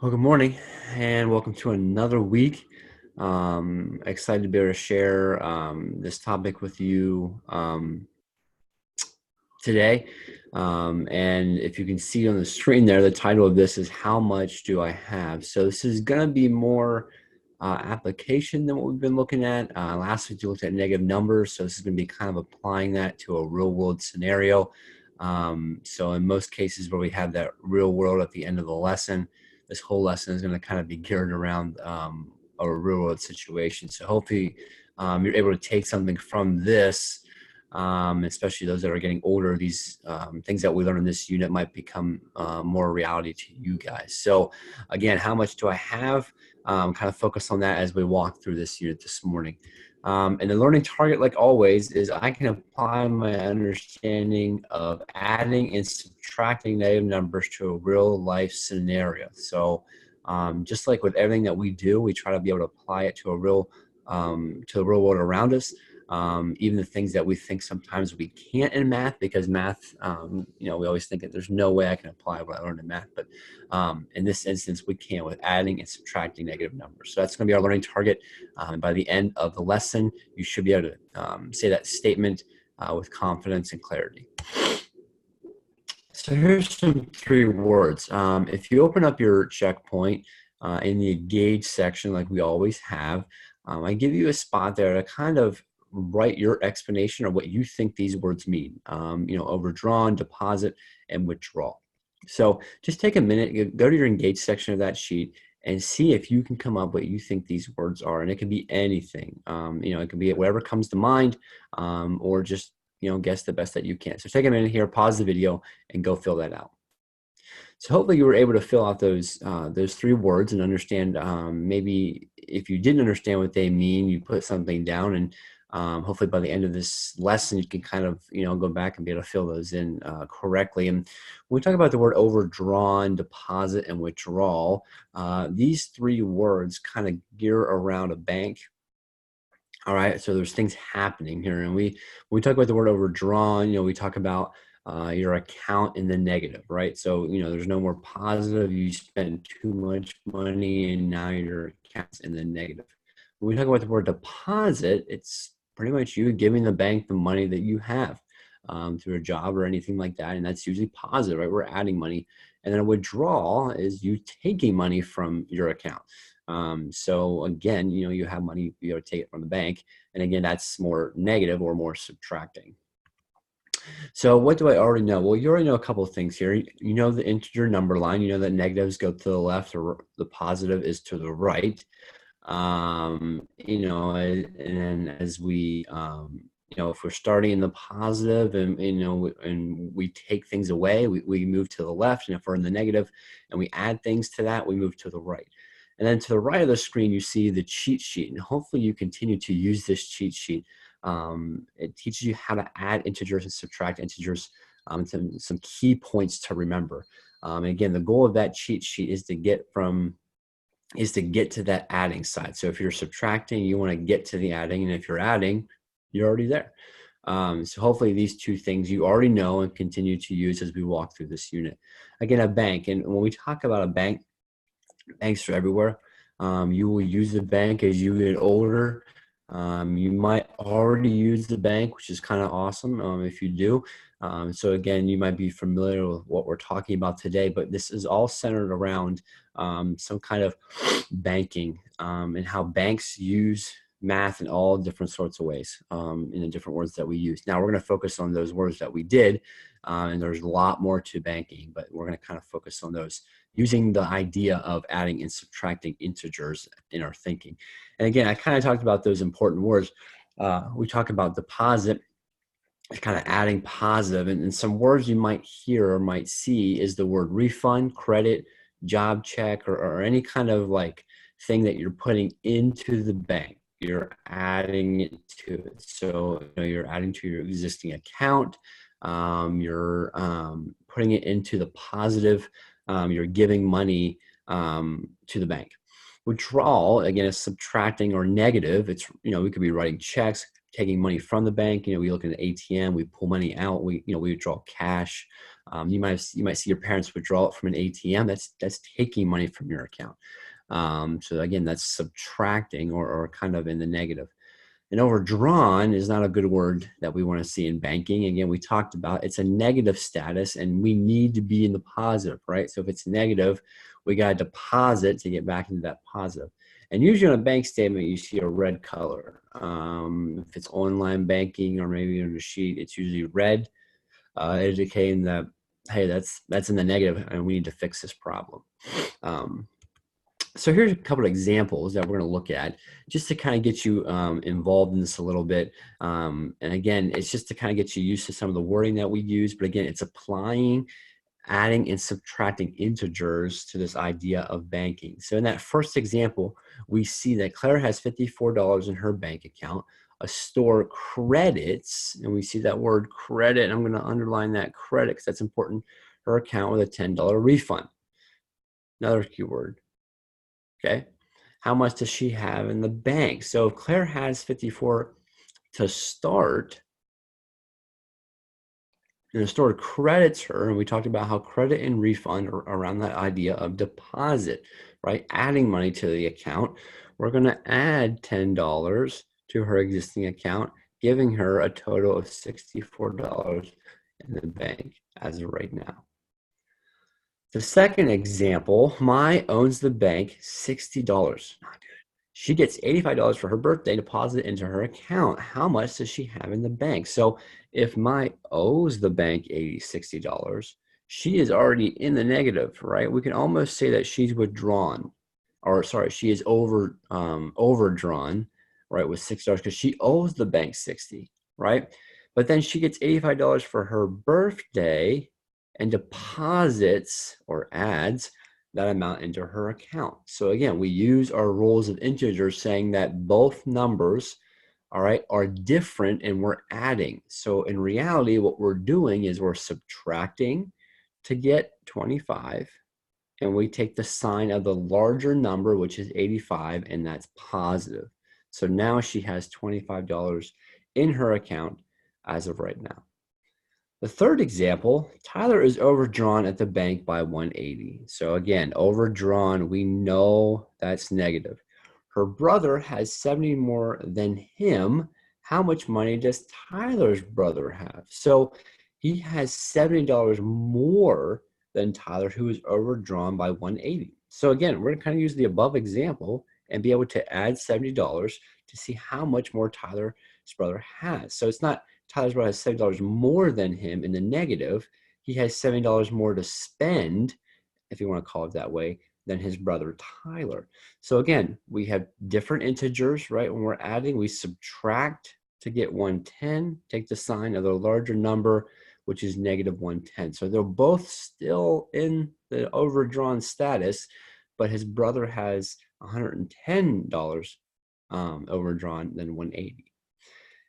Well, good morning and welcome to another week. Excited to be able to share this topic with you today. And if you can see on the screen there, the title of this is How Much Do I Have? So this is going to be more application than what we've been looking at. Last week, you looked at negative numbers. So this is going to be kind of applying that to a real world scenario. So in most cases where we have that real world at the end of the lesson, this whole lesson is going to kind of be geared around a real world situation. So hopefully you're able to take something from this, especially those that are getting older. These things that we learn in this unit might become more reality to you guys. So again, how much do I have? Kind of focus on that as we walk through this unit this morning. And the learning target, like always, is I can apply my understanding of adding and subtracting negative numbers to a real life scenario. So just like with everything that we do, we try to be able to apply it to the real world around us. Even the things that we think sometimes we can't in math, because math, we always think that there's no way I can apply what I learned in math. But in this instance, we can with adding and subtracting negative numbers. So that's going to be our learning target. By the end of the lesson, you should be able to say that statement with confidence and clarity. So here's some three words. If you open up your checkpoint in the engage section, like we always have, I give you a spot there to kind of write your explanation of what you think these words mean. Overdrawn, deposit, and withdrawal. So just take a minute, go to your engage section of that sheet and see if you can come up what you think these words are. And it can be anything. It can be whatever comes to mind, or just guess the best that you can. So take a minute here, pause the video, and go fill that out. So hopefully you were able to fill out those three words and understand. Maybe if you didn't understand what they mean, you put something down, and hopefully by the end of this lesson, you can kind of go back and be able to fill those in correctly. And when we talk about the word overdrawn, deposit, and withdrawal, these three words kind of gear around a bank. All right, so there's things happening here, and when we talk about the word overdrawn, we talk about your account in the negative, right? So there's no more positive. You spent too much money, and now your account's in the negative. When we talk about the word deposit, it's pretty much you giving the bank the money that you have through a job or anything like that, and that's usually positive, right? We're adding money, and then a withdrawal is you taking money from your account. So again, you have money, you take it from the bank. And again, that's more negative or more subtracting. So what do I already know? Well, you already know a couple of things here. You know the integer number line, you know that negatives go to the left or the positive is to the right. And then as we, if we're starting in the positive and we take things away, we move to the left. And if we're in the negative and we add things to that, we move to the right. And then to the right of the screen, you see the cheat sheet. And hopefully you continue to use this cheat sheet. It teaches you how to add integers and subtract integers, some key points to remember. And again, the goal of that cheat sheet is to get to that adding side. So if you're subtracting, you want to get to the adding. And if you're adding, you're already there. So hopefully these two things you already know and continue to use as we walk through this unit. Again, a bank. And when we talk about a bank, banks are everywhere. You will use the bank as you get older. You might already use the bank, which is kind of awesome if you do. So again, you might be familiar with what we're talking about today, but this is all centered around some kind of banking and how banks use math in all different sorts of ways in the different words that we use. Now we're going to focus on those words that we did, and there's a lot more to banking, but we're going to kind of focus on those using the idea of adding and subtracting integers in our thinking. And again, I kind of talked about those important words. We talk about deposit, kind of adding positive, and some words you might hear or might see is the word refund, credit, job check, or any kind of like thing that you're putting into the bank. You're adding it to it. So you're adding to your existing account. You're putting it into the positive. You're giving money to the bank. Withdrawal, again, is subtracting or negative. It's, we could be writing checks, taking money from the bank. We look at an ATM, we pull money out, we withdraw cash. You might see your parents withdraw it from an ATM. That's taking money from your account. So again, that's subtracting or kind of in the negative. And overdrawn is not a good word that we want to see in banking. Again, we talked about it's a negative status and we need to be in the positive, right? So if it's negative, we got to deposit to get back into that positive. And usually on a bank statement, you see a red color. If it's online banking or maybe on a sheet, it's usually red, indicating that, hey, that's in the negative and we need to fix this problem. So here's a couple of examples that we're going to look at just to kind of get you involved in this a little bit. And again, it's just to kind of get you used to some of the wording that we use. But again, it's applying, adding, and subtracting integers to this idea of banking. So in that first example, we see that Claire has $54 in her bank account. A store credits, and we see that word credit. I'm going to underline that credit because that's important. Her account with a $10 refund. Another keyword. Okay, how much does she have in the bank? So if Claire has 54 to start, and the store credits her, and we talked about how credit and refund are around that idea of deposit, right? Adding money to the account. We're going to add $10 to her existing account, giving her a total of $64 in the bank as of right now. The second example, Mai owns the bank $60. Not good. She gets $85 for her birthday deposited into her account. How much does she have in the bank? So if Mai owes the bank $60, she is already in the negative, right? We can almost say that she's withdrawn, or sorry, she is overdrawn, right, with $6 because she owes the bank 60, right? But then she gets $85 for her birthday and deposits or adds that amount into her account. So again, we use our rules of integers saying that both numbers, all right, are different and we're adding. So in reality, what we're doing is we're subtracting to get 25, and we take the sign of the larger number, which is 85, and that's positive. So now she has $25 in her account as of right now. The third example, Tyler is overdrawn at the bank by 180. So again, overdrawn, we know that's negative. Her brother has 70 more than him. How much money does Tyler's brother have? So he has $70 more than Tyler, who is overdrawn by 180. So again, we're going to kind of use the above example and be able to add $70 to see how much more Tyler's brother has. So it's not Tyler's brother has $70 more than him in the negative. He has $70 more to spend, if you want to call it that way, than his brother Tyler. So again, we have different integers, right? When we're adding, we subtract to get 110, take the sign of the larger number, which is negative 110. So they're both still in the overdrawn status, but his brother has $110 overdrawn than 180.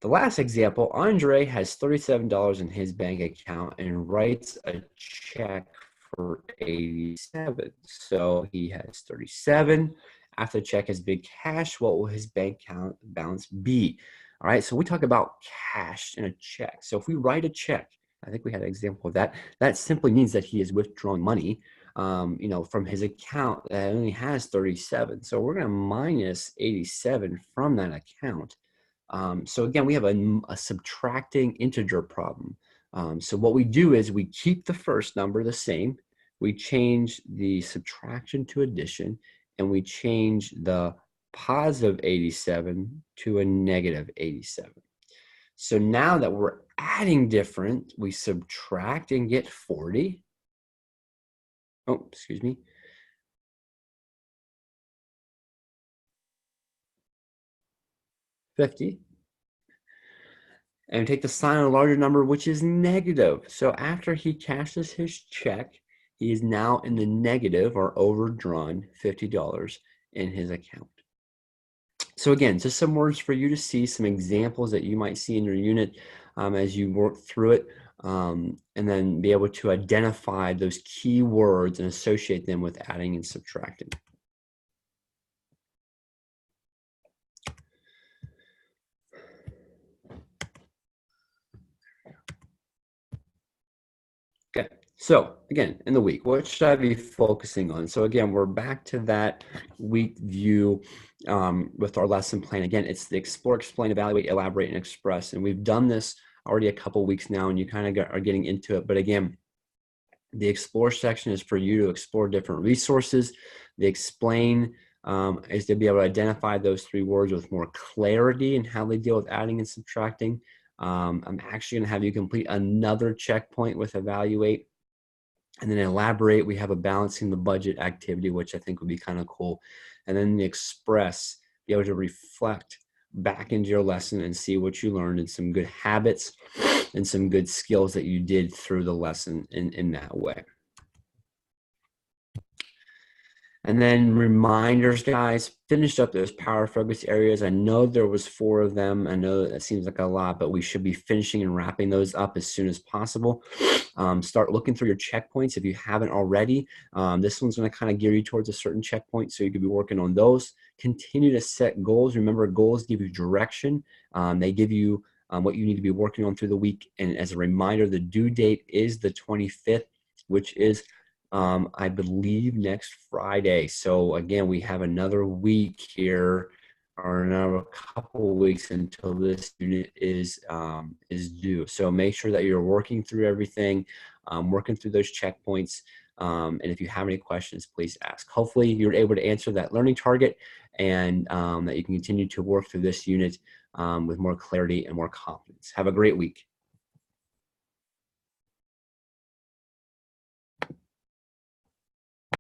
The last example, Andre has $37 in his bank account and writes a check for 87. So he has 37. After the check has been cashed, what will his bank account balance be? All right, so we talk about cash in a check. So if we write a check, I think we had an example of that. That simply means that he is withdrawing money, from his account that only has 37. So we're going to minus 87 from that account. So again, we have a subtracting integer problem. So what we do is we keep the first number the same, we change the subtraction to addition, and we change the positive 87 to a negative 87. So now that we're adding different, we subtract and get 40. Oh, excuse me. 50. And take the sign of a larger number, which is negative. So after he cashes his check, he is now in the negative or overdrawn $50 in his account. So again, just some words for you to see, some examples that you might see in your unit as you work through it, and then be able to identify those key words and associate them with adding and subtracting. Okay, So again, in the week, what should I be focusing on? So again, we're back to that week view with our lesson plan. Again, it's the explore, explain, evaluate, elaborate, and express. And we've done this already a couple weeks now, and you kind of are getting into it. But again, the explore section is for you to explore different resources. The explain is to be able to identify those three words with more clarity and how they deal with adding and subtracting. I'm actually going to have you complete another checkpoint with evaluate. And then elaborate, we have a balancing the budget activity, which I think would be kind of cool. And then the express, be able to reflect back into your lesson and see what you learned and some good habits and some good skills that you did through the lesson in that way. And then reminders, guys, finished up those power focus areas. I know there was 4 of them. I know that seems like a lot, but we should be finishing and wrapping those up as soon as possible. Start looking through your checkpoints if you haven't already. This one's going to kind of gear you towards a certain checkpoint, so you could be working on those. Continue to set goals. Remember, goals give you direction. They give you what you need to be working on through the week. And as a reminder, the due date is the 25th, which is I believe next Friday. So again, we have another week here, or another couple of weeks until this unit is due. So make sure that you're working through everything, working through those checkpoints. And if you have any questions, please ask. Hopefully, you're able to answer that learning target, and that you can continue to work through this unit with more clarity and more confidence. Have a great week.